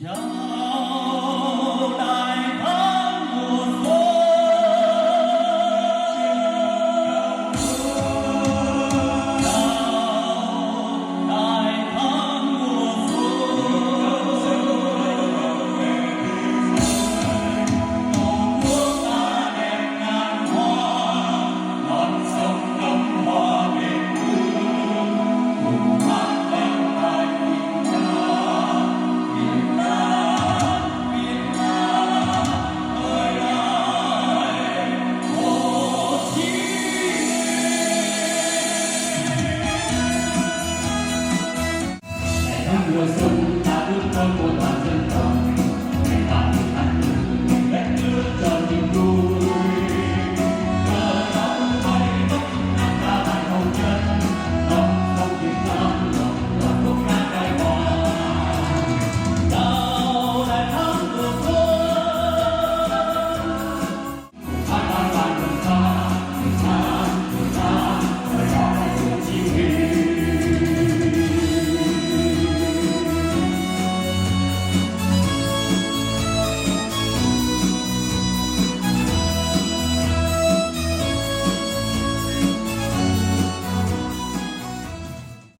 chào đại thắng mùa xuân, chào đại thắng mùa xuân, tổ quốc ta đẹp ngàn hoa, non sông đậm hòa bình hương, cùng hát lên bài tình ca. Việt Nam ơi ơi, Hồ Chí Ngày tháng mùa xuân ta ước mơ của toàn dân tộc.